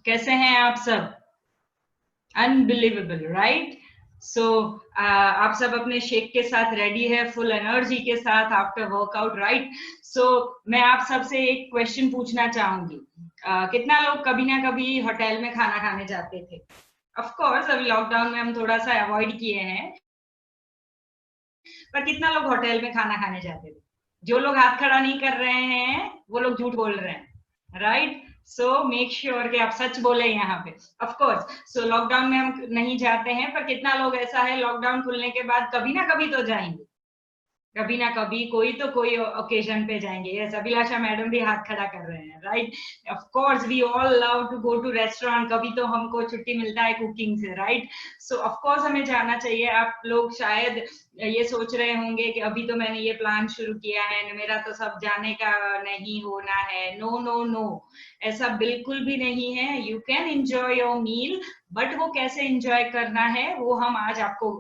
कैसे हैं आप सब? Unbelievable, right? सो आप सब अपने शेक के साथ रेडी है, फुल एनर्जी के साथ आफ्टर वर्कआउट, राइट? सो मैं आप सबसे एक क्वेश्चन पूछना चाहूंगी। कितना लोग कभी ना कभी होटल में खाना खाने जाते थे? ऑफ कोर्स अभी लॉकडाउन में हम थोड़ा सा अवॉइड किए हैं, पर कितना लोग होटल में खाना खाने जाते थे? जो लोग हाथ खड़ा नहीं कर रहे हैं वो लोग झूठ बोल रहे हैं, राइट? सो मेक श्योर कि आप सच बोले यहाँ पे। ऑफ कोर्स, सो लॉकडाउन में हम नहीं जाते हैं, पर कितना लोग ऐसा है लॉकडाउन खुलने के बाद कभी ना कभी तो जाएंगे, कभी ना कभी कोई तो कोई ओकेजन पे जाएंगे। यस, अभिलाषा मैडम भी हाथ खड़ा कर रहे हैं, right? Of course we all love to go to restaurant, कभी तो हमको छुट्टी मिलता है कुकिंग से, राइट? सो ऑफ कोर्स हमें जाना चाहिए। आप लोग शायद ये सोच रहे होंगे कि अभी तो मैंने ये प्लान शुरू किया है, मेरा तो सब जाने का नहीं होना है। नो नो नो, ऐसा बिल्कुल भी नहीं है। You can enjoy your meal, but वो कैसे एंजॉय करना है वो हम आज आपको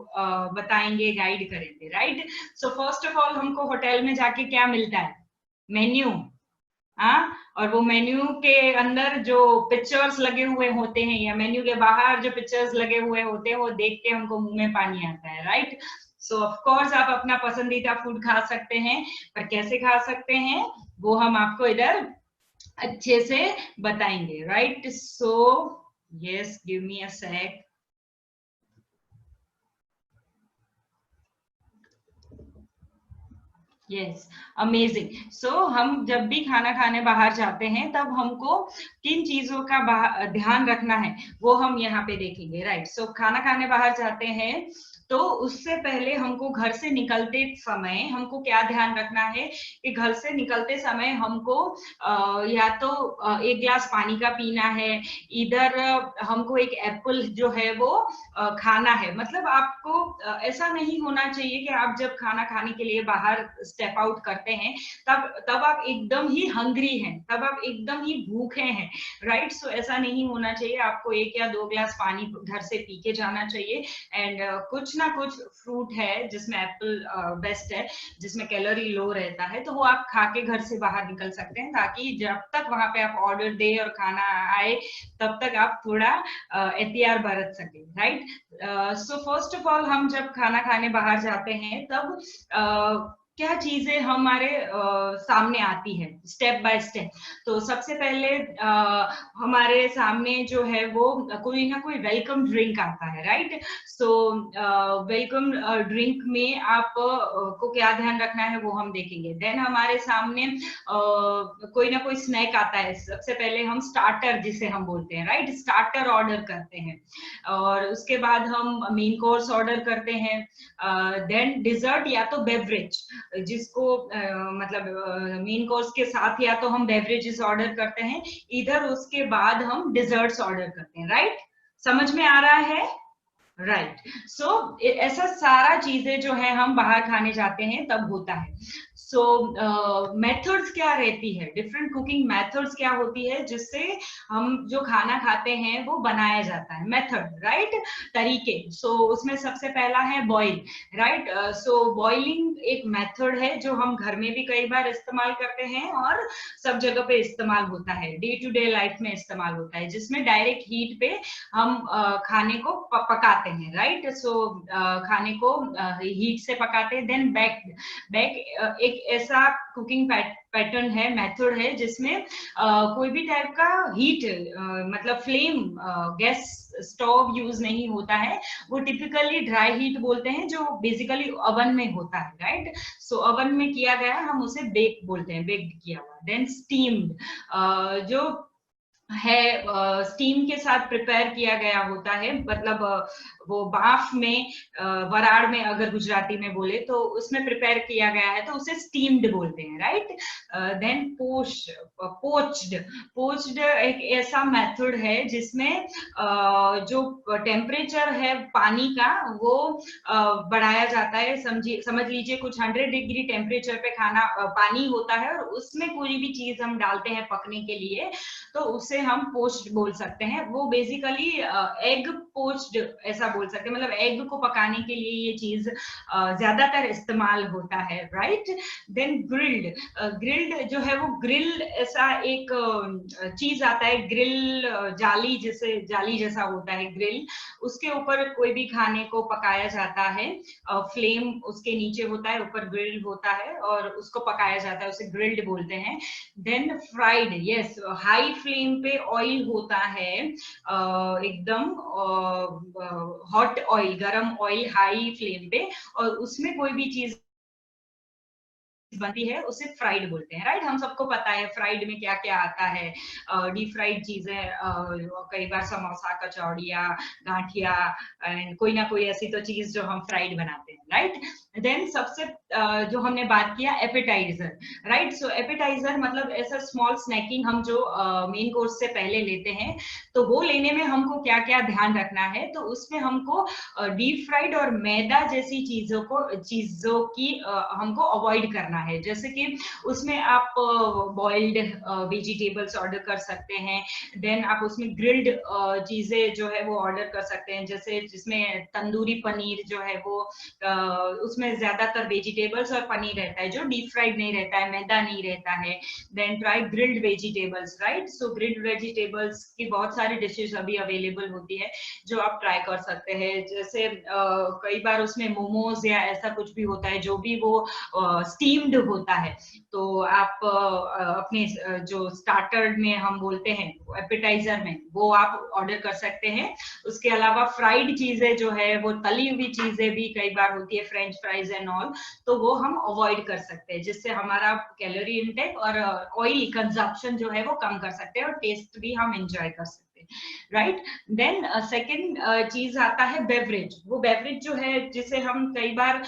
बताएंगे, गाइड करेंगे, right? So first of all हमको होटल में जाके क्या मिलता है? मेन्यू। हाँ, और वो मेन्यू के अंदर जो पिक्चर्स लगे हुए होते हैं या मेन्यू के बाहर जो पिक्चर्स लगे हुए होते हैं वो देख के हमको मुंह में पानी आता है, राइट? सो ऑफ कोर्स आप अपना पसंदीदा फूड खा सकते हैं, पर कैसे खा सकते हैं वो हम आपको इधर अच्छे से बताएंगे, right? So yes, give me a sec. Yes, amazing. So हम जब भी खाना खाने बाहर जाते हैं तब हमको किन चीजों का ध्यान रखना है वो हम यहाँ पे देखेंगे, राइट? सो खाना खाने बाहर जाते हैं तो उससे पहले हमको घर से निकलते समय हमको क्या ध्यान रखना है कि घर से निकलते समय हमको या तो एक गिलास पानी का पीना है, इधर हमको एक एप्पल जो है वो खाना है। मतलब आपको ऐसा नहीं होना चाहिए कि आप जब खाना खाने के लिए बाहर स्टेप आउट करते हैं तब तब आप एकदम ही हंग्री हैं, तब आप एकदम ही भूखे हैं, राइट? सो ऐसा नहीं होना चाहिए। आपको एक या दो ग्लास पानी घर से पी के जाना चाहिए, एंड कुछ ना कुछ फ्रूट है जिसमें एप्पल बेस्ट है, जिसमें कैलोरी लो रहता है, तो वो आप खा के घर से बाहर निकल सकते हैं, ताकि जब तक वहां पे आप ऑर्डर दे और खाना आए तब तक आप थोड़ा एहतियात बरत सके, right? So first of all हम जब खाना खाने बाहर जाते हैं तब क्या चीजें हमारे सामने आती है स्टेप बाय स्टेप। तो सबसे पहले हमारे सामने जो है वो कोई ना कोई वेलकम ड्रिंक आता है, राइट? सो वेलकम ड्रिंक में आप को क्या ध्यान रखना है वो हम देखेंगे। देन हमारे सामने कोई ना कोई स्नैक आता है। सबसे पहले हम स्टार्टर जिसे हम बोलते हैं, राइट? स्टार्टर ऑर्डर करते हैं, और उसके बाद हम मेन कोर्स ऑर्डर करते हैं, देन डिजर्ट या तो बेवरेज, जिसको मतलब मेन कोर्स के साथ या तो हम बेवरेजेस ऑर्डर करते हैं, इधर उसके बाद हम डिजर्ट्स ऑर्डर करते हैं, राइट? समझ में आ रहा है? राइट। सो ऐसा सारा चीजें जो है हम बाहर खाने जाते हैं तब होता है। सो मेथड्स क्या रहती है, डिफरेंट कुकिंग मेथड्स क्या होती है जिससे हम जो खाना खाते हैं वो बनाया जाता है, मेथड, राइट? तरीके। सो उसमें सबसे पहला है बॉईल, राइट? सो बॉइलिंग एक मेथड है जो हम घर में भी कई बार इस्तेमाल करते हैं और सब जगह पे इस्तेमाल होता है, डे टू डे लाइफ में इस्तेमाल होता है, जिसमें डायरेक्ट हीट पे हम खाने को पकाते हैं, राइट? सो खाने को हीट से पकाते हैं। देन बैक बैक एक ऐसा कुकिंग पैटर्न है, मेथड है, जिसमें कोई भी टाइप का हीट मतलब फ्लेम, गैस स्टोव यूज नहीं होता है। वो टिपिकली ड्राई हीट बोलते हैं, जो बेसिकली ओवन में होता है, राइट? सो ओवन में किया गया हम उसे बेक बोलते हैं, बेक्ड किया हुआ। देन स्टीम्ड जो है, स्टीम के साथ प्रिपेयर किया गया होता है, मतलब वो बाफ में, वराड़ में अगर गुजराती में बोले तो उसमें प्रिपेयर किया गया है तो उसे स्टीम्ड बोलते हैं, राइट? देन पोच्ड पोच्ड एक ऐसा मेथड है जिसमें जो टेम्परेचर है पानी का वो बढ़ाया जाता है। समझ लीजिए कुछ 100 डिग्री टेम्परेचर पे खाना पानी होता है, और उसमें कोई भी चीज हम डालते हैं पकने के लिए, तो उसे हम पोच्ड बोल सकते हैं, वो बेसिकली एग पोच्ड ऐसा बोल सकते हैं, मतलब एग को पकाने के लिए ये चीज ज्यादातर इस्तेमाल होता है, राइट। देन ग्रिल्ड, ग्रिल्ड जो है वो ग्रिल ऐसा एक चीज आता है, ग्रिल जाली जैसे जाली जैसा होता है ग्रिल, उसके ऊपर कोई भी खाने को पकाया जाता है, फ्लेम उसके नीचे होता है, ऊपर ग्रिल होता है और उसको पकाया जाता है, उसे ग्रिल्ड बोलते हैं। Then fried, yes, high flame पे ऑयल होता है, एकदम हॉट ऑयल, गरम ऑयल हाई फ्लेम पे, और उसमें कोई भी चीज बनती है उसे फ्राइड बोलते हैं, राइट। हम सबको पता है फ्राइड में क्या क्या आता है, डीप फ्राइड चीजें, कई बार समोसा, कचौड़िया, गांठिया, एंड कोई ना कोई ऐसी तो चीज जो हम फ्राइड बनाते हैं, राइट। देन सबसे जो हमने बात किया एपेटाइजर, राइट। सो एपेटाइजर मतलब ऐसा स्मॉल स्नैकिंग हम जो मेन कोर्स से पहले लेते हैं, तो वो लेने में हमको क्या क्या ध्यान रखना है, तो उसमें हमको डीप फ्राइड और मैदा जैसी चीजों की हमको अवॉइड करना है। जैसे कि उसमें आप बॉइल्ड वेजिटेबल्स ऑर्डर कर सकते हैं, देन आप उसमें ग्रिल्ड चीजें जो है वो ऑर्डर कर सकते हैं, जैसे जिसमें तंदूरी पनीर जो है वो उसमें ज्यादातर वेजिटेबल्स और पनीर रहता है, जो डीप फ्राइड नहीं रहता है, मैदा नहीं रहता है। Then try grilled vegetables, right. So grilled vegetables की बहुत सारी डिशेज अभी अवेलेबल होती है जो आप ट्राई कर सकते हैं, जैसे कई बार उसमें मोमोज या ऐसा कुछ भी होता है जो भी वो स्टीम्ड होता है, तो आप अपने जो स्टार्टर में हम बोलते हैं एपेटाइजर में, वो आप ऑर्डर कर सकते हैं। उसके अलावा फ्राइड चीजें जो है वो तली हुई चीजें भी कई बार होती है, फ्रेंच फ्राइज एंड ऑल, तो वो हम अवॉइड कर सकते हैं, जिससे हमारा कैलोरी इनटेक और ऑयल कंजप्शन जो है वो कम कर सकते हैं और टेस्ट भी हम एंजॉय कर सकते हैं, राइट। देन सेकंड चीज आता है बेवरेज। वो बेवरेज जो है जिसे हम कई बार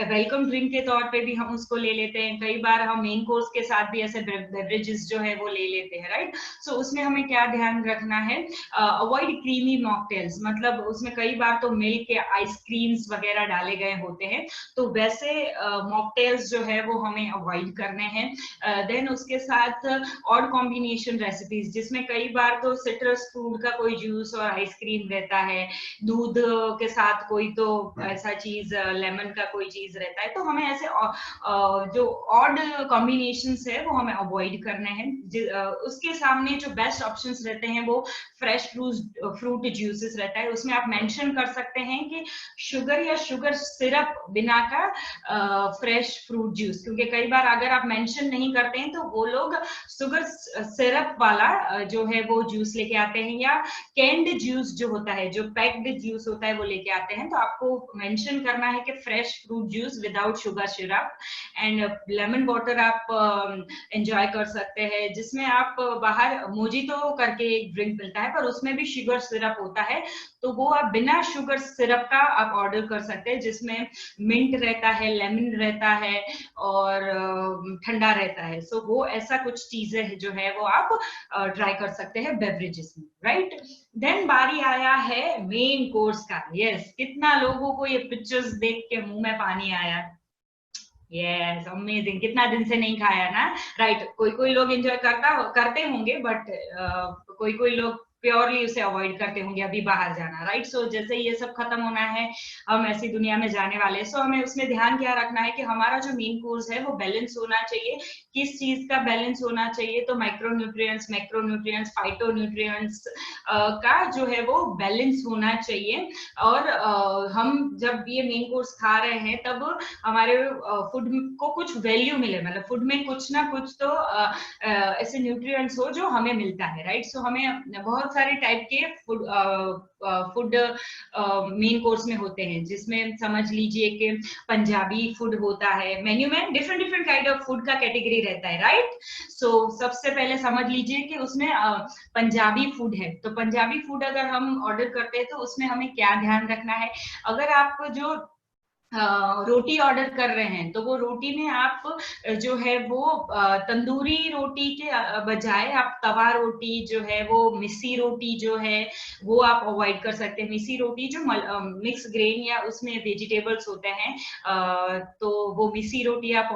वेलकम ड्रिंक के तौर पे भी हम उसको ले लेते हैं, कई बार हम मेन कोर्स के साथ भी ऐसे बेवरेजेस जो है वो ले लेते हैं, राइट। सो उसमें हमें क्या ध्यान रखना है, अवॉइड क्रीमी मॉकटेल्स, मतलब उसमें कई बार तो मिल्क या आइसक्रीम्स वगैरह डाले गए होते हैं, तो वैसे मॉकटेल्स जो है वो हमें अवॉइड करने हैं। देन उसके साथ ऑड कॉम्बिनेशन रेसिपीज, जिसमें कई बार तो सिट्रस फ्रूट का कोई जूस और आइसक्रीम रहता है, दूध के साथ कोई तो ऐसा चीज, लेमन का कोई चीज रहता है, तो हमें ऐसे जो ऑड कॉम्बिनेशंस है वो हमें अवॉइड करने हैं। उसके सामने जो बेस्ट ऑप्शंस रहते हैं वो फ्रेश फ्रूट जूसेस रहता है, उसमें आप मेंशन कर सकते हैं कि शुगर या शुगर सिरप बिना का फ्रेश फ्रूट जूस, क्योंकि कई बार अगर आप मेंशन नहीं करते हैं तो वो लोग शुगर सिरप वाला जो है वो जूस लेके आते हैं, या कैंड जूस जो होता है, जो पैक्ड जूस होता है वो लेके आते हैं। तो आपको मेंशन करना है कि fresh fruit juice without sugar syrup, and lemon water आप एंजॉय कर सकते हैं, जिसमें आप बाहर मोजितो करके एक ड्रिंक मिलता है पर उसमें भी शुगर सिरप होता है, तो वो आप बिना शुगर सिरप का आप ऑर्डर कर सकते हैं, जिसमें मिंट रहता है, लेमन रहता है और ठंडा रहता है। सो वो ऐसा कुछ चीजें जो है वो आप ट्राई कर सकते हैं बेवरेजेस में, राइट। देन बारी आया है मेन कोर्स का। यस, कितना लोगों को ये पिक्चर्स देख के मुंह में पानी आया। यस, अमेजिंग, कितना दिन से नहीं खाया ना, राइट। कोई कोई लोग एंजॉय करते होंगे, बट कोई कोई लोग प्योरली उसे अवॉइड करते होंगे अभी बाहर जाना, राइट। सो जैसे ये सब खत्म होना है, हम ऐसी दुनिया में जाने वाले हैं, सो हमें उसमें ध्यान क्या रखना है कि हमारा जो मेन कोर्स है वो बैलेंस होना चाहिए। किस चीज का बैलेंस होना चाहिए, तो माइक्रोन्यूट्रिएंट्स, मैक्रोन्यूट्रिएंट्स, फाइटोन्यूट्रिएंट्स का जो है वो बैलेंस होना चाहिए। और हम जब ये मेन कोर्स खा रहे हैं तब हमारे फूड को कुछ वैल्यू मिले, मतलब फूड में कुछ ना कुछ तो ऐसे न्यूट्रिएंट्स हो जो हमें मिलता है, राइट। सो हमें बहुत सारे टाइप के फूड मेन कोर्स में होते हैं, जिसमें समझ लीजिए कि पंजाबी फूड होता है, मेन्यू में different different kind of food का कैटेगरी रहता है, राइट। सो सबसे पहले समझ लीजिए कि उसमें पंजाबी फूड है, तो पंजाबी फूड अगर हम ऑर्डर करते हैं तो उसमें हमें क्या ध्यान रखना है। अगर आपको जो रोटी ऑर्डर कर रहे हैं, तो वो रोटी में आप जो है वो तंदूरी रोटी के बजाय आप तवा रोटी जो है, वो मिस्सी रोटी जो है वो आप अवॉइड कर सकते हैं। मिस्सी रोटी जो मिक्स ग्रेन या उसमें वेजिटेबल्स होते हैं, तो वो मिस्सी रोटी आप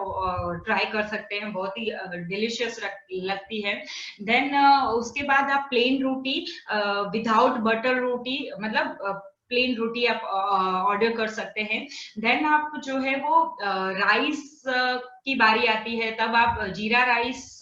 ट्राई कर सकते हैं, बहुत ही डिलिशियस लगती है। देन उसके बाद आप प्लेन रोटी विदाउट बटर रोटी, मतलब प्लेन रोटी आप ऑर्डर कर सकते हैं। देन आप जो है वो राइस की बारी आती है, तब आप जीरा राइस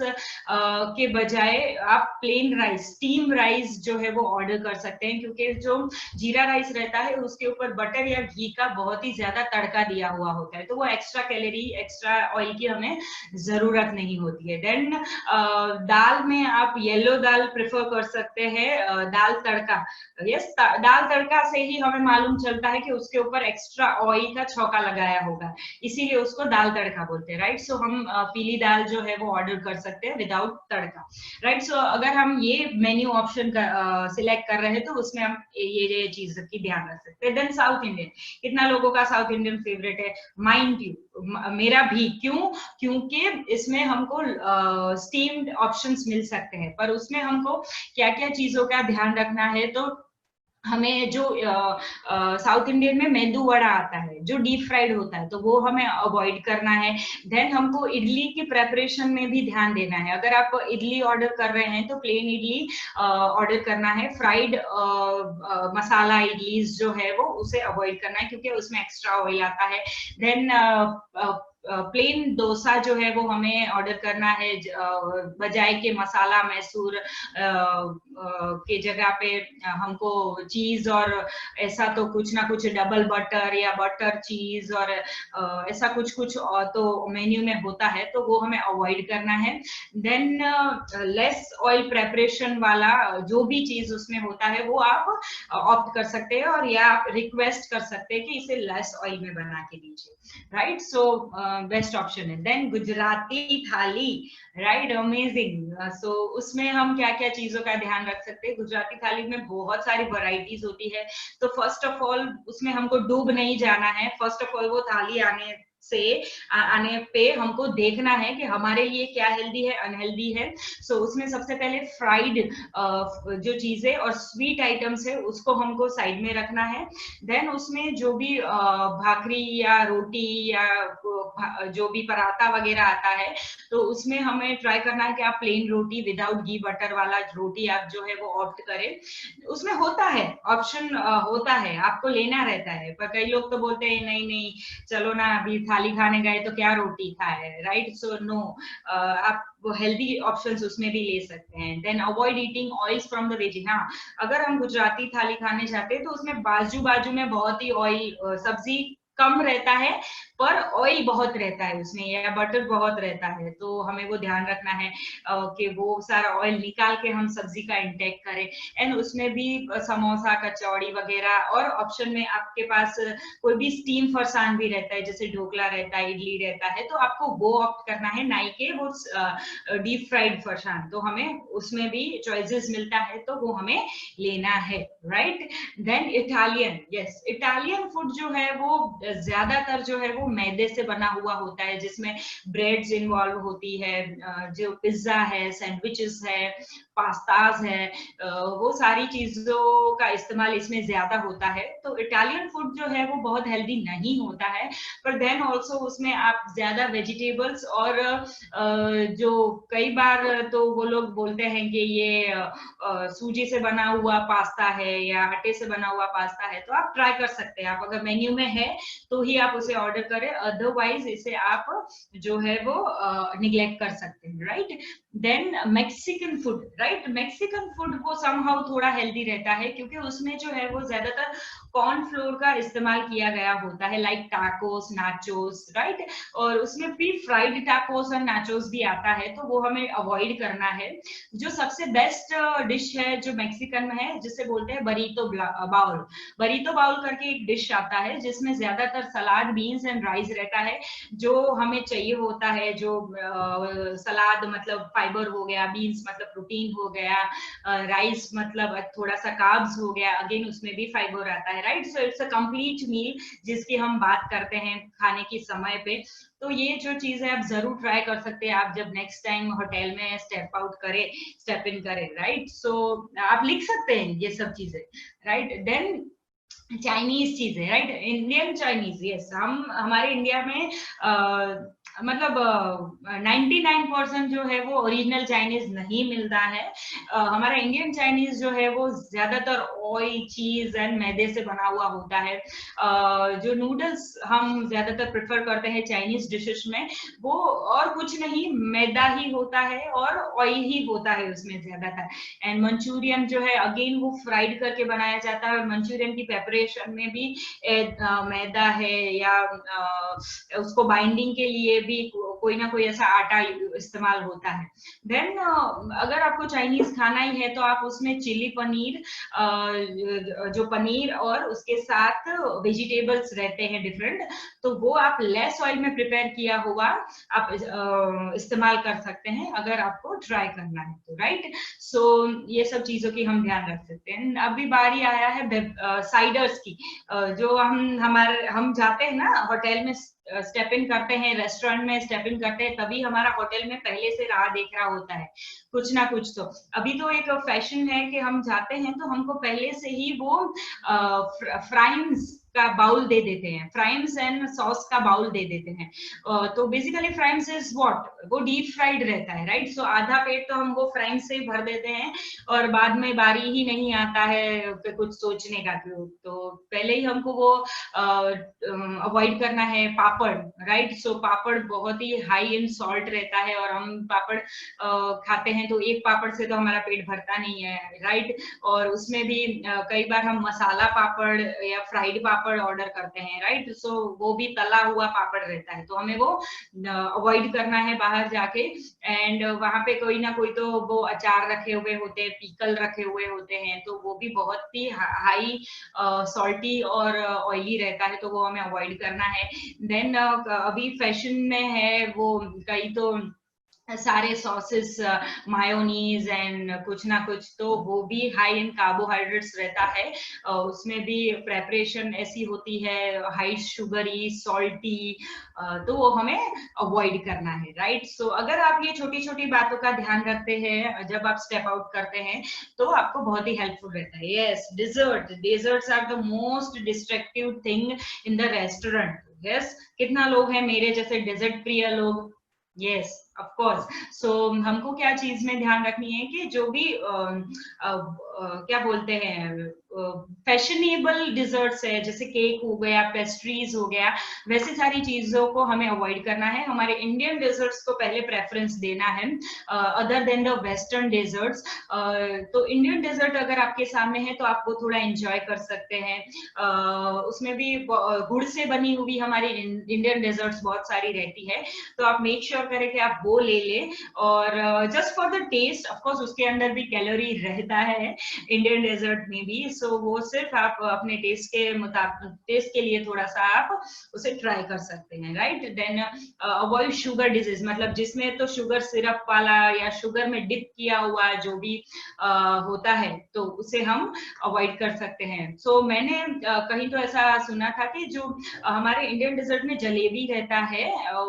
के बजाय आप प्लेन राइस, स्टीम राइस जो है वो ऑर्डर कर सकते हैं, क्योंकि जो जीरा राइस रहता है उसके ऊपर बटर या घी का बहुत ही ज्यादा तड़का दिया हुआ होता है, तो वो एक्स्ट्रा कैलोरी, एक्स्ट्रा ऑयल की हमें जरूरत नहीं होती है। देन दाल में आप येलो दाल प्रेफर कर सकते हैं, दाल तड़का। यस, दाल तड़का से ही हमें मालूम चलता है कि उसके ऊपर एक्स्ट्रा ऑयल का छौंका लगाया होगा, इसीलिए उसको दाल तड़का बोलते हैं, राइट। सो हम पीली दाल जो है वो ऑर्डर कर सकते हैं विदाउट तड़का, राइट। सो अगर हम ये मेन्यू ऑप्शन सिलेक्ट कर रहे हैं तो उसमें हम ये चीज की ध्यान रख सकते हैं। देन साउथ इंडियन, कितना लोगों का साउथ इंडियन फेवरेट है? माइंड यू, मेरा भी। क्यों? क्योंकि इसमें हमको स्टीम्ड ऑप्शंस मिल सकते हैं, पर उसमें हमको क्या क्या चीजों का ध्यान रखना है, तो हमें जो साउथ इंडियन में मेदू वड़ा आता है जो डीप फ्राइड होता है, तो वो हमें अवॉइड करना है। देन हमको इडली की प्रेपरेशन में भी ध्यान देना है। अगर आप इडली ऑर्डर कर रहे हैं तो प्लेन इडली ऑर्डर करना है। फ्राइड मसाला इडलीज जो है वो उसे अवॉइड करना है, क्योंकि उसमें एक्स्ट्रा ऑयल आता है। देन प्लेन डोसा जो है वो हमें ऑर्डर करना है, बजाय के मसाला मैसूर के जगह पे हमको चीज और ऐसा तो कुछ ना कुछ डबल बटर या बटर चीज और ऐसा कुछ कुछ तो मेन्यू में होता है, तो वो हमें अवॉइड करना है। देन लेस ऑयल प्रेपरेशन वाला जो भी चीज उसमें होता है वो आप ऑप्ट कर सकते हैं, और या आप रिक्वेस्ट कर सकते हैं कि इसे लेस ऑयल में बना के दीजिए, राइट। सो बेस्ट ऑप्शन है। देन गुजराती थाली, राइट, अमेजिंग। सो उसमें हम क्या क्या चीजों का ध्यान रख सकते हैं? गुजराती थाली में बहुत सारी वैरायटीज होती है, तो फर्स्ट ऑफ ऑल उसमें हमको डूब नहीं जाना है। फर्स्ट ऑफ ऑल वो थाली आने पे हमको देखना है कि हमारे लिए क्या हेल्दी है, अनहेल्दी है। सो उसमें सबसे पहले फ्राइड जो चीजें और स्वीट आइटम्स है उसको हमको साइड में रखना है। देन उसमें जो भी भाकरी या रोटी या जो भी पराठा वगैरह आता है, तो उसमें हमें ट्राई करना है कि आप प्लेन रोटी विदाउट घी बटर वाला रोटी आप जो है वो ऑप्ट करें। उसमें होता है ऑप्शन, होता है, आपको लेना रहता है, पर कई लोग तो बोलते हैं नहीं नहीं चलो ना, अभी थाली खाने गए तो क्या रोटी खाए, राइट। सो नो, आप हेल्दी ऑप्शंस उसमें भी ले सकते हैं। Then avoid eating oils from the veggie. हाँ, अगर हम गुजराती थाली खाने जाते हैं तो उसमें बाजू बाजू में बहुत ही ऑयल, सब्जी कम रहता है पर ऑयल बहुत रहता है उसमें, या बटर बहुत रहता है, तो हमें वो ध्यान रखना है कि वो सारा ऑयल निकाल के हम सब्जी का इंटेक करें। एंड उसमें भी समोसा, कचौड़ी वगैरह, और ऑप्शन में आपके पास कोई भी स्टीम फरसान भी रहता है, जैसे ढोकला रहता है, इडली रहता है, तो आपको वो ऑप्ट करना है, ना कि वो डीप फ्राइड फरसान। तो हमें उसमें भी चॉइसेस मिलता है, तो वो हमें लेना है, right. Then Italian, yes, Italian food जो है वो ज्यादातर जो है वो मैदे से बना हुआ होता है, जिसमें ब्रेड्स इन्वॉल्व होती है, जो पिज्जा है, सैंडविचेस है, पास्ताज है, वो सारी चीजों का इस्तेमाल इसमें ज्यादा होता है। तो इटालियन फूड जो है वो बहुत हेल्दी नहीं होता है, पर देन ऑल्सो उसमें आप ज्यादा वेजिटेबल्स और जो कई बार तो वो लोग बोलते हैं कि ये सूजी से बना हुआ पास्ता है या आटे से बना हुआ पास्ता है, तो आप ट्राई कर सकते हैं। आप अगर मेन्यू में है तो ही आप उसे ऑर्डर करें, अदरवाइज इसे आप जो है वो निग्लेक्ट कर सकते हैं, right. Then Mexican food, right, Mexican food वो समहाउ थोड़ा हेल्दी रहता है, क्योंकि उसमें जो है वो ज्यादातर कॉर्न फ्लोर का इस्तेमाल किया गया होता है, लाइक टाकोस, नाचोस, राइट। और उसमें भी फ्राइड टाकोस और नाचोस भी आता है, तो वो हमें अवॉइड करना है। जो सबसे बेस्ट डिश है जो मैक्सिकन में है, जिसे बोलते हैं बरीतो बाउल। बरीतो बाउल करके एक डिश आता है जिसमें ज्यादातर सलाद, बीन्स एंड राइस रहता है, जो हमें चाहिए होता है। जो सलाद मतलब फाइबर हो गया, बीन्स मतलब प्रोटीन हो गया, राइस मतलब थोड़ा सा कार्ब्स हो गया, अगेन उसमें भी फाइबर आता है, right. So it's a complete meal जिसकी हम बात करते हैं खाने के समय पे। तो ये जो चीज है आप जरूर ट्राई कर सकते हैं, आप जब नेक्स्ट टाइम होटल में स्टेप इन करें, राइट। सो आप लिख सकते हैं ये सब चीजें, राइट। देन चाइनीज चीजें, राइट, इंडियन चाइनीज, यस, हम हमारे इंडिया में मतलब 99% जो है वो ओरिजिनल चाइनीज नहीं मिलता है। हमारा इंडियन चाइनीज जो है वो ज्यादातर ऑयल, चीज एंड मैदे से बना हुआ होता है। जो नूडल्स हम ज्यादातर प्रेफर करते हैं चाइनीज डिशेस में, वो और कुछ नहीं, मैदा ही होता है और ऑयल ही होता है उसमें ज्यादातर। एंड मंचूरियन जो है अगेन वो फ्राइड करके बनाया जाता है, और मंचूरियन की प्रेपरेशन में भी मैदा है, या उसको बाइंडिंग के लिए भी कोई ना कोई ऐसा आटा इस्तेमाल होता है। देन अगर आपको चाइनीज खाना ही है तो आप उसमें चिली पनीर, जो पनीर और उसके साथ वेजिटेबल्स रहते हैं डिफरेंट, तो वो आप लेस ऑयल में प्रिपेयर किया हुआ आप इस्तेमाल कर सकते हैं अगर आपको ट्राई करना है तो, राइट। सो ये सब चीजों की हम ध्यान रख सकते हैं। अभी बारी आया है साइडर्स की। जो हम जाते हैं ना होटल में, स्टेप इन करते हैं, रेस्टोरेंट में स्टेप इन करते हैं, तभी हमारा होटल में पहले से राह देख रहा होता है कुछ ना कुछ। तो अभी तो एक फैशन है कि हम जाते हैं तो हमको पहले से ही वो फ्राइम्स का बाउल दे देते हैं, फ्राइम्स एंड सॉस का बाउल दे देते हैं। तो बेसिकली फ्राइम्स इज व्हाट, वो डीप फ्राइड रहता है, राइट। सो आधा पेट तो हम वो फ्राइम्स से ही भर देते हैं, और बाद में बारी ही नहीं आता है कुछ सोचने का। तो पहले ही हमको वो अवॉइड करना है पापड़, राइट। सो पापड़ बहुत ही हाई इन सॉल्ट रहता है, और हम पापड़ खाते हैं तो एक पापड़ से तो हमारा पेट भरता नहीं है, राइट। और उसमें भी कई बार हम मसाला पापड़ या फ्राइड पापड़ ऑर्डर करते हैं, राइट। सो वो भी तला हुआ पापड़ रहता है, तो हमें वो अवॉइड करना है बाहर जाके। एंड वहां पे कोई ना कोई तो वो अचार रखे हुए होते हैं, पीकल रखे हुए होते हैं, तो वो भी बहुत ही हाई सॉल्टी और ऑयली रहता है, तो वो हमें अवॉइड करना है। देन अभी फैशन में है वो कई तो सारे सॉसेस, मायोनीज एंड कुछ ना कुछ, तो वो भी हाई इन कार्बोहाइड्रेट्स रहता है। उसमें भी प्रेपरेशन ऐसी होती है हाई शुगरी, सॉल्टी, तो वो हमें अवॉइड करना है, राइट। सो अगर आप ये छोटी छोटी बातों का ध्यान रखते हैं जब आप स्टेप आउट करते हैं, तो आपको बहुत ही हेल्पफुल रहता है। Yes, desserts are the most destructive thing in the restaurant. Yes, कितना लोग हैं मेरे जैसे डेजर्ट प्रिय लोग? Yes, of course. सो हमको क्या चीज में ध्यान रखनी है कि जो भी क्या बोलते हैं फैशनेबल डिजर्ट्स है, जैसे केक हो गया, पेस्ट्रीज हो गया, वैसी सारी चीजों को हमें अवॉइड करना है। हमारे इंडियन डेजर्ट्स को पहले प्रेफरेंस देना है other than the western desserts. तो इंडियन डेजर्ट अगर आपके सामने है तो आप वो थोड़ा एंजॉय कर सकते हैं। उसमें भी गुड़ से बनी हुई हमारी इंडियन डेजर्ट्स बहुत सारी रहती है, तो आप मेक श्योर करें कि आप वो ले लें। और just for the taste, of course उसके अंदर भी कैलोरी रहता है इंडियन डेजर्ट में भी, सो वो सिर्फ आप अपने टेस्ट के मुताबिक, टेस्ट के लिए थोड़ा सा आप उसे ट्राई कर सकते हैं, right. Then avoid sugar disease, मतलब जिसमें तो शुगर सिरप वाला या शुगर में डिप किया हुआ जो भी होता है, तो उसे हम अवॉइड कर सकते हैं। सो मैंने कहीं तो ऐसा सुना था कि जो हमारे इंडियन डेजर्ट में जलेबी रहता है,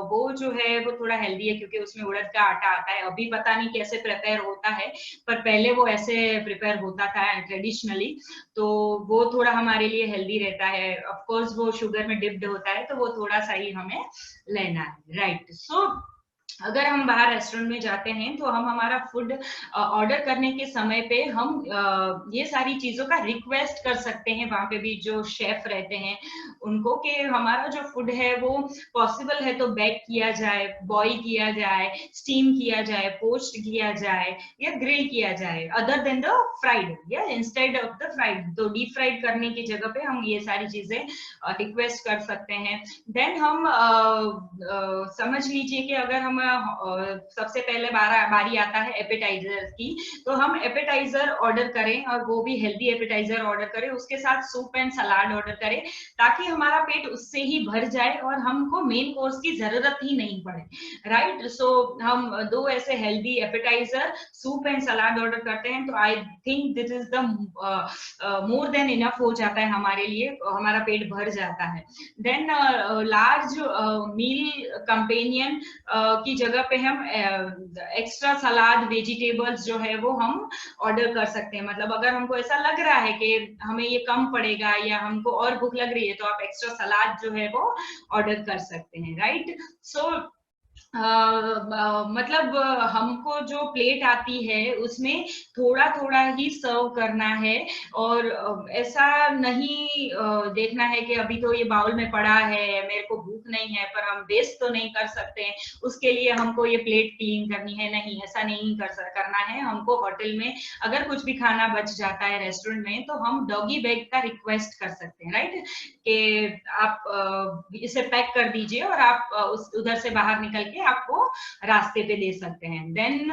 वो जो है वो थोड़ा हेल्दी है, क्योंकि उसमें उड़द का आटा आता है। अभी पता नहीं कैसे प्रिपेयर होता है, पर पहले वो ऐसे प्रिपेयर होता था ट्रेडिशनली, तो वो थोड़ा हमारे लिए हेल्दी रहता है। ऑफ कोर्स वो शुगर में डिप्ड होता है, तो वो थोड़ा सा ही हमें लेना है, राइट। सो अगर हम बाहर रेस्टोरेंट में जाते हैं तो हम हमारा फूड ऑर्डर करने के समय पे हम ये सारी चीजों का रिक्वेस्ट कर सकते हैं वहां पे भी जो शेफ रहते हैं उनको, कि हमारा जो फूड है वो पॉसिबल है तो बेक किया जाए, बॉईल किया जाए, स्टीम किया जाए, पोस्ट किया जाए, या ग्रिल किया जाए, अदर देन द फ्राइड, या इंस्टेड ऑफ द फ्राइड। तो डीप फ्राइड करने की जगह पे हम ये सारी चीजें रिक्वेस्ट कर सकते हैं। देन हम समझ लीजिए कि अगर हम सबसे पहले बारी आता है एपेटाइजर की, तो हम एपेटाइजर ऑर्डर करें और वो भी हेल्दी एपेटाइजर ऑर्डर करें, उसके साथ सूप एंड सलाद ऑर्डर करें ताकि हमारा पेट उससे ही भर जाए और हमको मेन कोर्स की जरूरत ही नहीं पड़े, राइट। सो हम 2 ऐसे healthy appetiser, soup and salad order करते हैं, तो I think this is the more than enough हो जाता है हमारे लिए, हमारा पेट भर जाता है। देन लार्ज मील कंपेनियन की जगह पे हम एक्स्ट्रा सलाद वेजिटेबल्स जो है वो हम ऑर्डर कर सकते हैं। मतलब अगर हमको ऐसा लग रहा है कि हमें ये कम पड़ेगा या हमको और भूख लग रही है, तो आप एक्स्ट्रा सलाद जो है वो ऑर्डर कर सकते हैं, राइट। सो मतलब हमको जो प्लेट आती है उसमें थोड़ा थोड़ा ही सर्व करना है, और ऐसा नहीं देखना है कि अभी तो ये बाउल में पड़ा है, मेरे को भूख नहीं है, पर हम वेस्ट तो नहीं कर सकते, उसके लिए हमको ये प्लेट क्लीन करनी है, नहीं, ऐसा नहीं करना है हमको। होटल में अगर कुछ भी खाना बच जाता है रेस्टोरेंट में, तो हम डॉगी बैग का रिक्वेस्ट कर सकते हैं, राइट, कि आप इसे पैक कर दीजिए और आप उधर से बाहर निकल के आपको रास्ते पे दे सकते हैं। देन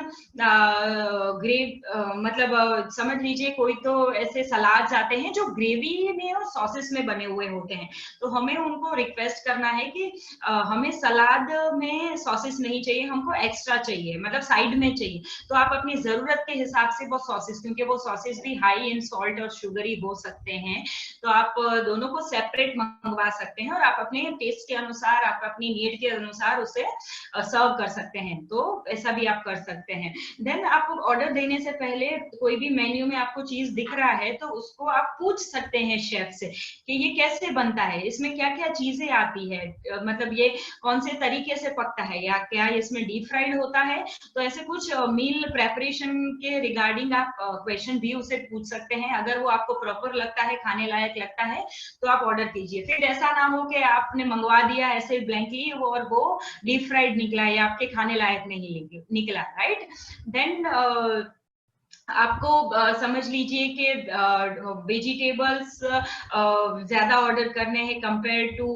मतलब समझ लीजिए कोई तो ऐसे सलाद आते हैं जो ग्रेवी में और सॉसेस में बने हुए होते हैं, तो हमें उनको रिक्वेस्ट करना है कि हमें सलाद में सॉसेस नहीं चाहिए, हमको एक्स्ट्रा चाहिए, मतलब साइड में चाहिए। तो आप अपनी जरूरत के हिसाब से वो सॉसेस, क्योंकि वो सॉसेस भी हाई इन सॉल्ट और शुगरी हो सकते हैं, तो आप दोनों को सेपरेट मंगवा सकते हैं और आप अपने टेस्ट के अनुसार, आप अपनी नीड के अनुसार उसे सर्व कर सकते हैं, तो ऐसा भी आप कर सकते हैं। देन आप ऑर्डर देने से पहले कोई भी मेन्यू में आपको चीज दिख रहा है तो उसको आप पूछ सकते हैं शेफ से कि ये कैसे बनता है, इसमें क्या क्या चीजें आती है, मतलब ये कौन से तरीके से पकता है, या क्या इसमें डीप फ्राइड होता है। तो ऐसे कुछ मील प्रेपरेशन के रिगार्डिंग आप क्वेश्चन भी उसे पूछ सकते हैं। अगर वो आपको प्रॉपर लगता है, खाने लायक लगता है, तो आप ऑर्डर कीजिए। फिर ऐसा ना हो कि आपने मंगवा दिया ऐसे ब्लैंकली और वो डीप फ्राइड निकला या आपके खाने लायक नहीं निकला, राइट। देन आपको समझ लीजिए कि वेजिटेबल्स ज्यादा ऑर्डर करने हैं कंपेयर टू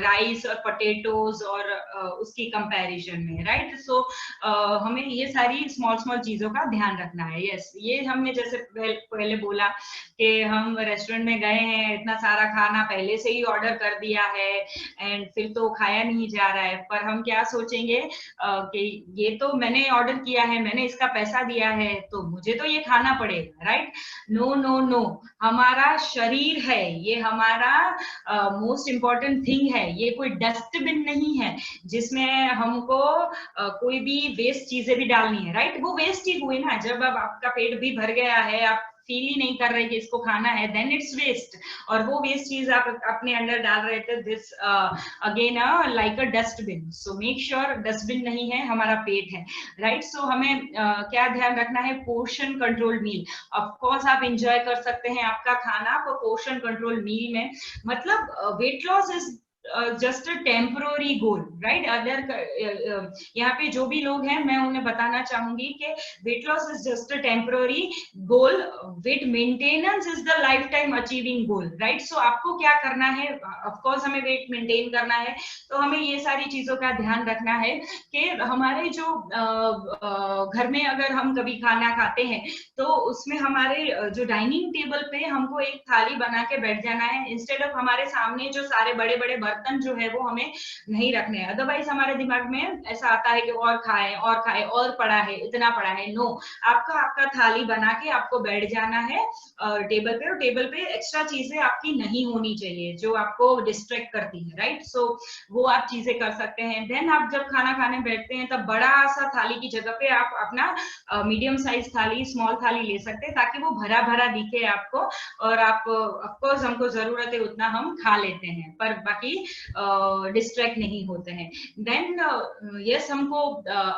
राइस और पोटैटोज और उसकी कंपैरिजन में, राइट। सो हमें ये सारी स्मॉल स्मॉल चीजों का ध्यान रखना है। यस, ये हमने जैसे पहले बोला कि हम रेस्टोरेंट में गए हैं, इतना सारा खाना पहले से ही ऑर्डर कर दिया है एंड फिर तो खाया नहीं जा रहा है, पर हम क्या सोचेंगे कि ये तो मैंने ऑर्डर किया है, मैंने इसका पैसा दिया है, तो मुझे तो ये खाना पड़ेगा, राइट। नो नो नो, हमारा शरीर है, ये हमारा मोस्ट इम्पोर्टेंट थिंग है, ये कोई डस्टबिन नहीं है जिसमें हमको कोई भी वेस्ट चीजें भी डालनी है, राइट। वो वेस्ट ही हुई ना, जब अब आपका पेट भी भर गया है, आप फील ही नहीं कर रहे कि इसको खाना है, देन इट्स वेस्ट, और वो वेस्ट चीज आप अपने अंदर डाल रहे थे, this again like a dustbin. So make sure dustbin नहीं है, हमारा पेट है, राइट। सो हमें क्या ध्यान रखना है, portion control meal. Of course आप इंजॉय कर सकते हैं आपका खाना, पर पोर्शन कंट्रोल मील में मतलब wait loss is just a temporary goal, right. Other यहाँ पे जो भी लोग हैं, मैं उन्हें बताना चाहूंगी कि weight loss is just a temporary goal, weight maintenance is the lifetime achieving goal, right. So आपको क्या करना है, ऑफ कोर्स हमें वेट मेंटेन करना है, तो हमें ये सारी चीजों का ध्यान रखना है कि हमारे जो घर में अगर हम कभी खाना खाते हैं, तो उसमें हमारे जो डाइनिंग टेबल पे हमको एक थाली बना के बैठ जाना है, इंस्टेड ऑफ हमारे सामने जो सारे बड़े बड़े बर्तन जो है वो हमें नहीं रखने हैं। अदरवाइज हमारे दिमाग में ऐसा आता है कि और खाए और खाए, और पड़ा है, इतना पड़ा है। नो, आपका थाली बना के आपको बैठ जाना है टेबल पे, और टेबल पे एक्स्ट्रा चीजें आपकी नहीं होनी चाहिए जो आपको डिस्ट्रैक्ट करती है, राइट। सो वो आप चीजें कर सकते हैं। देन आप जब खाना खाने बैठते हैं, तब बड़ा सा थाली की जगह पे आप अपना मीडियम साइज थाली, स्मॉल थाली ले सकते हैं, ताकि वो भरा भरा दिखे आपको, और आप ऑफकोर्स हमको जरूरत है उतना हम खा लेते हैं, पर बाकी डिस्ट्रैक्ट नहीं होते हैं। देन यस, हमको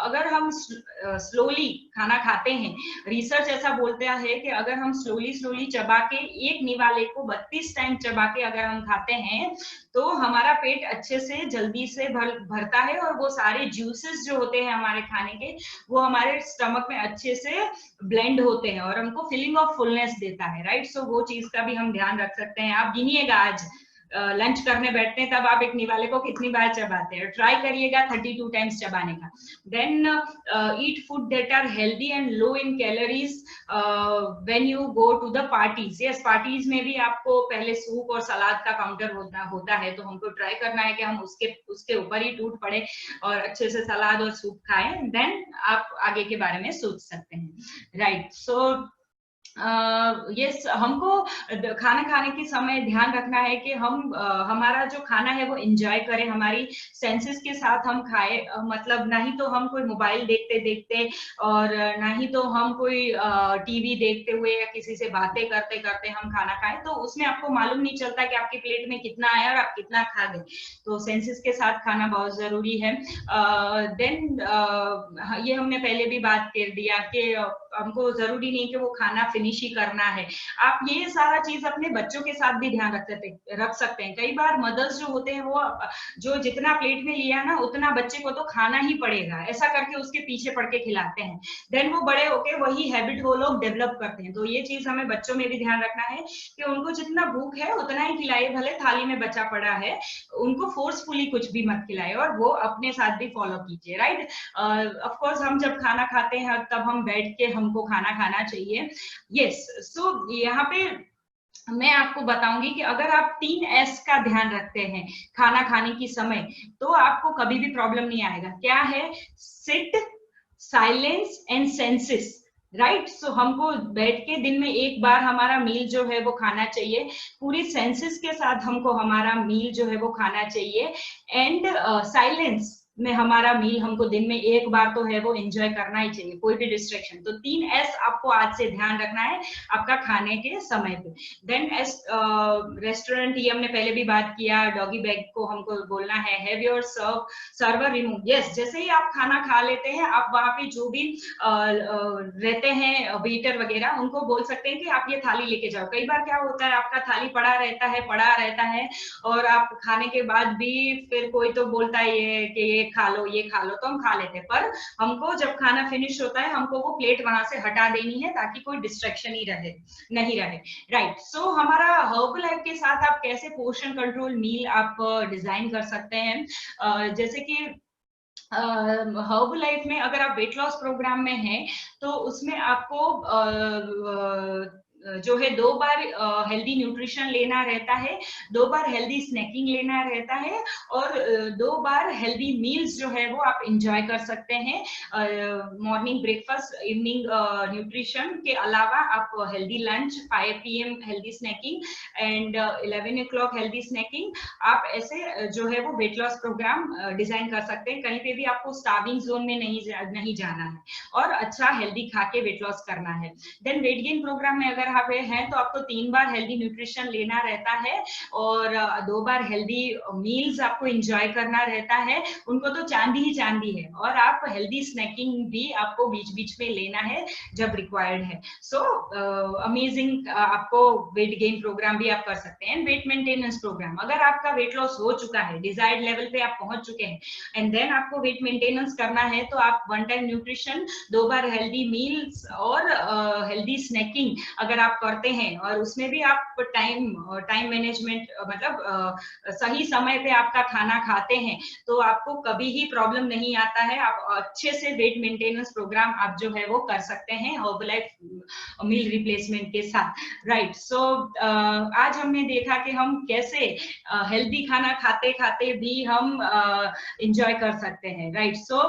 अगर हम स्लोली खाना खाते हैं, रिसर्च ऐसा बोलता है कि अगर हम स्लोली स्लोली चबा के एक निवाले को 32 टाइम चबा के अगर हम खाते हैं, तो हमारा पेट अच्छे से जल्दी से भरता है, और वो सारे जूसेस जो होते हैं हमारे खाने के, वो हमारे स्टमक में अच्छे से ब्लेंड होते हैं और हमको फीलिंग ऑफ फुलनेस देता है, राइट। सो वो चीज का भी हम ध्यान रख सकते हैं। आप गिनिएगा आज लंच करने बैठते हैं तब आप एक निवाले को कितनी बार चबाते हैं? ट्राई करिएगा 32 टाइम्स चबाने का। Then eat food that are healthy and low in calories when you go to the parties. Yes, parties में भी आपको पहले सूप और सलाद का काउंटर होता है, तो हमको ट्राई करना है कि हम उसके ऊपर ही टूट पड़े और अच्छे से सलाद और सूप खाएं, देन आप आगे के बारे में सोच सकते हैं। राइट, सो यस, हमको खाना खाने के समय ध्यान रखना है कि हम हमारा जो खाना है वो एंजॉय करें, हमारी सेंसेस के साथ हम खाए, मतलब ना ही तो हम कोई मोबाइल देखते देखते और ना ही तो हम कोई टीवी देखते हुए या किसी से बातें करते करते हम खाना खाएं, तो उसमें आपको मालूम नहीं चलता कि आपकी प्लेट में कितना आया और आप कितना खा गए। तो सेंसेस के साथ खाना बहुत जरूरी है। देन ये हमने पहले भी बात कर दिया कि हमको जरूरी नहीं कि वो खाना फिनिश ही करना है। आप ये सारा चीज अपने बच्चों के साथ भी ध्यान रख सकते हैं। कई बार मदर्स जो होते हैं वो जो जितना प्लेट में लिया ना उतना बच्चे को तो खाना ही पड़ेगा, ऐसा करके उसके पीछे पड़ के खिलाते हैं। देन वो बड़े होके वही हैबिट वो लोग डेवलप करते हैं। तो ये चीज हमें बच्चों में भी ध्यान रखना है कि उनको जितना भूख है उतना ही खिलाए, भले थाली में बचा पड़ा है, उनको फोर्सफुली कुछ भी मत खिलाए और वो अपने साथ भी फॉलो कीजिए। राइट, ऑफ कोर्स हम जब खाना खाते हैं तब हम बैठ के हमको खाना खाना चाहिए। यस, सो यहाँ पे मैं आपको बताऊंगी कि अगर आप 3S का ध्यान रखते हैं खाना खाने की समय, तो आपको कभी भी प्रॉब्लम नहीं आएगा। क्या है? Sit, silence and senses. Right, so हमको बैठ के दिन में एक बार हमारा मील जो है वो खाना चाहिए, पूरी सेंसेस के साथ हमको हमारा मील जो है वो खाना चाहिए, एंड साइलेंस में हमारा मील हमको दिन में एक बार तो है वो एंजॉय करना ही चाहिए, कोई भी डिस्ट्रैक्शन। तो 3S आपको आज से ध्यान रखना है आपका खाने के समय पे। देन रेस्टोरेंट, ये हमने पहले भी बात किया, डॉगी बैग को हमको बोलना है have your server remove. Yes, जैसे ही आप खाना खा लेते हैं आप वहां पे जो भी रहते हैं वेटर वगैरह, उनको बोल सकते हैं कि आप ये थाली लेके जाओ। कई बार क्या होता है, आपका थाली पड़ा रहता है और आप खाने के बाद भी फिर कोई तो बोलता है ये कि ये खा लो, तो हम खा लेते हैं, पर हमको जब खाना फिनिश होता है हमको वो प्लेट वहां से हटा देनी है ताकि कोई डिस्ट्रैक्शन ही नहीं रहे। राइट, सो हमारा हर्बल लाइफ के साथ आप कैसे पोर्शन कंट्रोल मील आप डिजाइन कर सकते हैं। जैसे कि हर्बल लाइफ में अगर आप वेट लॉस प्रोग्राम में हैं तो उसमें आपको जो है 2 बार हेल्दी न्यूट्रिशन लेना रहता है, 2 बार हेल्दी स्नैकिंग लेना रहता है और 2 बार हेल्दी मील्स जो है वो आप इंजॉय कर सकते हैं। मॉर्निंग ब्रेकफास्ट, इवनिंग न्यूट्रिशन के अलावा आप healthy lunch, 5 PM healthy snacking and 11 o'clock healthy snacking, आप ऐसे जो है वो वेट लॉस प्रोग्राम डिजाइन कर सकते हैं। कहीं पे भी आपको स्टार्विंग जोन में नहीं जाना है और अच्छा हेल्दी खा के वेट लॉस करना है। देन वेट गेन प्रोग्राम में अगर आप हैं तो आपको 3 बार हेल्दी न्यूट्रिशन लेना रहता है और 2 बार हेल्दी मील्स आपको एंजॉय करना रहता है। उनको तो चांदी ही चांदी है, और आप हेल्दी स्नैकिंग भी आपको बीच बीच में लेना है जब रिक्वायर्ड है। सो अमेजिंग, आपको वेट गेन प्रोग्राम भी आप कर सकते हैं। वेट मेंटेनेंस प्रोग्राम, अगर आपका वेट लॉस हो चुका है, डिजायर्ड लेवल पे आप पहुंच चुके हैं एंड देन आपको वेट मेंटेनेंस करना है, तो आप 1 टाइम न्यूट्रिशन, 2 बार हेल्दी मील्स और हेल्दी स्नैकिंग अगर आप करते हैं और उसमें भी आप टाइम मैनेजमेंट, मतलब सही समय पे आपका खाना खाते हैं, तो आपको कभी ही प्रॉब्लम नहीं आता है। आप अच्छे से वेट मेंटेनेंस प्रोग्राम आप जो है वो कर सकते हैं हर्बलाइफ मील रिप्लेसमेंट के साथ। राइट, सो आज हमने देखा कि हम कैसे हेल्दी खाना खाते खाते भी हम इंजॉय कर सकते हैं। राइट, सो